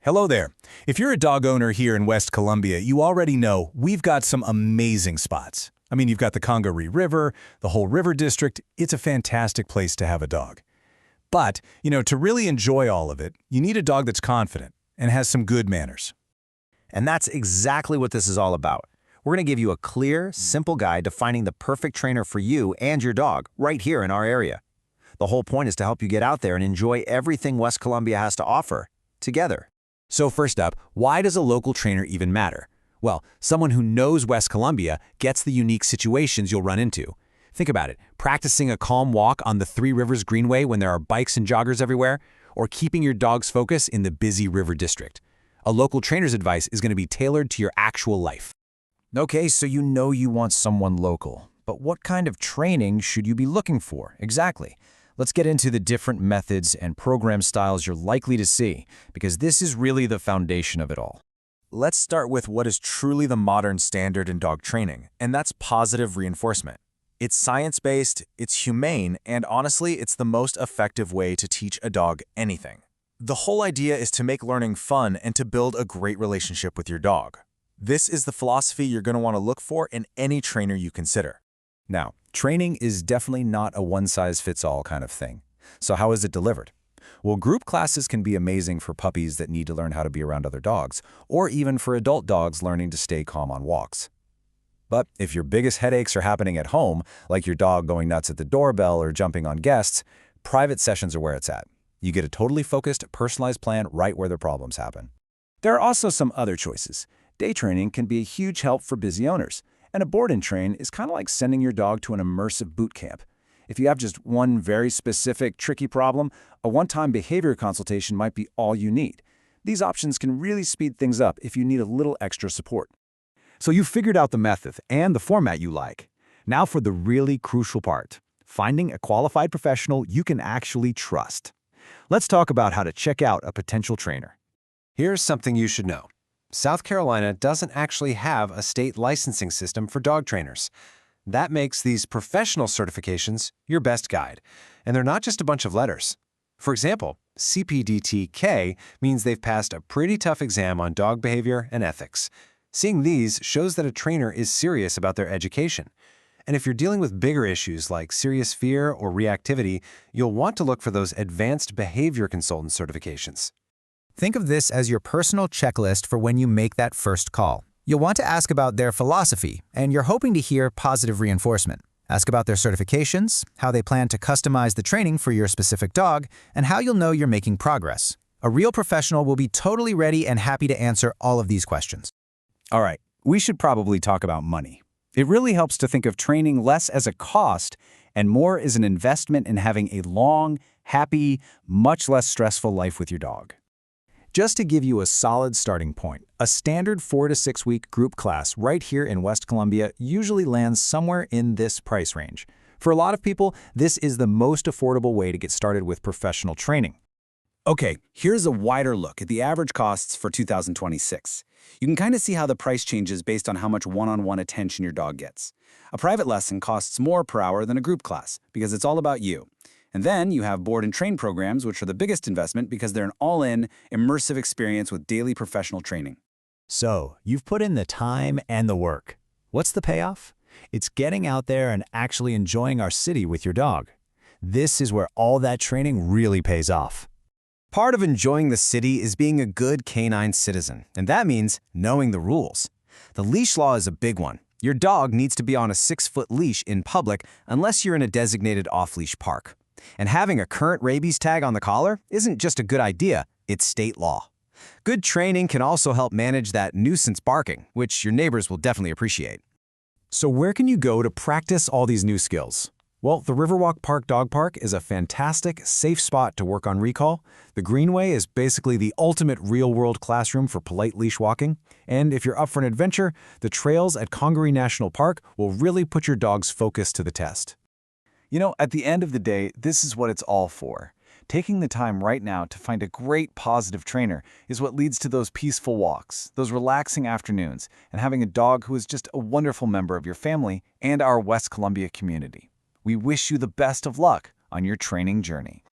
Hello there. If you're a dog owner here in West Columbia, you already know we've got some amazing spots. I mean, you've got the Congaree River, the whole river district. It's a fantastic place to have a dog. But, to really enjoy all of it, you need a dog that's confident and has some good manners. And that's exactly what this is all about. We're going to give you a clear, simple guide to finding the perfect trainer for you and your dog right here in our area. The whole point is to help you get out there and enjoy everything West Columbia has to offer, together. So first up, why does a local trainer even matter? Well, someone who knows West Columbia gets the unique situations you'll run into. Think about it, practicing a calm walk on the Three Rivers Greenway when there are bikes and joggers everywhere, or keeping your dog's focus in the busy river district. A local trainer's advice is going to be tailored to your actual life. Okay, so you know you want someone local, but what kind of training should you be looking for exactly? Let's get into the different methods and program styles you're likely to see, because this is really the foundation of it all. Let's start with what is truly the modern standard in dog training, and that's positive reinforcement. It's science-based, it's humane, and honestly, it's the most effective way to teach a dog anything. The whole idea is to make learning fun and to build a great relationship with your dog. This is the philosophy you're going to want to look for in any trainer you consider. Now, training is definitely not a one-size-fits-all kind of thing. So how is it delivered? Well, group classes can be amazing for puppies that need to learn how to be around other dogs, or even for adult dogs learning to stay calm on walks. But if your biggest headaches are happening at home, like your dog going nuts at the doorbell or jumping on guests, private sessions are where it's at. You get a totally focused, personalized plan right where the problems happen. There are also some other choices. Day training can be a huge help for busy owners, and a board and train is kind of like sending your dog to an immersive boot camp. If you have just one very specific, tricky problem, a one-time behavior consultation might be all you need. These options can really speed things up if you need a little extra support. So you've figured out the method and the format you like. Now for the really crucial part, finding a qualified professional you can actually trust. Let's talk about how to check out a potential trainer. Here's something you should know. South Carolina doesn't actually have a state licensing system for dog trainers. That makes these professional certifications your best guide. And they're not just a bunch of letters. For example, CPDT-K means they've passed a pretty tough exam on dog behavior and ethics. Seeing these shows that a trainer is serious about their education. And if you're dealing with bigger issues like serious fear or reactivity, you'll want to look for those advanced behavior consultant certifications. Think of this as your personal checklist for when you make that first call. You'll want to ask about their philosophy, and you're hoping to hear positive reinforcement. Ask about their certifications, how they plan to customize the training for your specific dog, and how you'll know you're making progress. A real professional will be totally ready and happy to answer all of these questions. All right, we should probably talk about money. It really helps to think of training less as a cost and more as an investment in having a long, happy, much less stressful life with your dog. Just to give you a solid starting point, a standard 4 to 6 week group class right here in West Columbia usually lands somewhere in this price range. For a lot of people, this is the most affordable way to get started with professional training. Okay, here's a wider look at the average costs for 2026. You can kind of see how the price changes based on how much one-on-one attention your dog gets. A private lesson costs more per hour than a group class because it's all about you. And then you have board and train programs, which are the biggest investment because they're an all-in, immersive experience with daily professional training. So, you've put in the time and the work. What's the payoff? It's getting out there and actually enjoying our city with your dog. This is where all that training really pays off. Part of enjoying the city is being a good canine citizen, and that means knowing the rules. The leash law is a big one. Your dog needs to be on a 6-foot leash in public unless you're in a designated off-leash park. And having a current rabies tag on the collar isn't just a good idea, it's state law. Good training can also help manage that nuisance barking, which your neighbors will definitely appreciate. So where can you go to practice all these new skills? Well, the Riverwalk Park Dog Park is a fantastic, safe spot to work on recall. The Greenway is basically the ultimate real-world classroom for polite leash walking. And if you're up for an adventure, the trails at Congaree National Park will really put your dog's focus to the test. At the end of the day, this is what it's all for. Taking the time right now to find a great positive trainer is what leads to those peaceful walks, those relaxing afternoons, and having a dog who is just a wonderful member of your family and our West Columbia community. We wish you the best of luck on your training journey.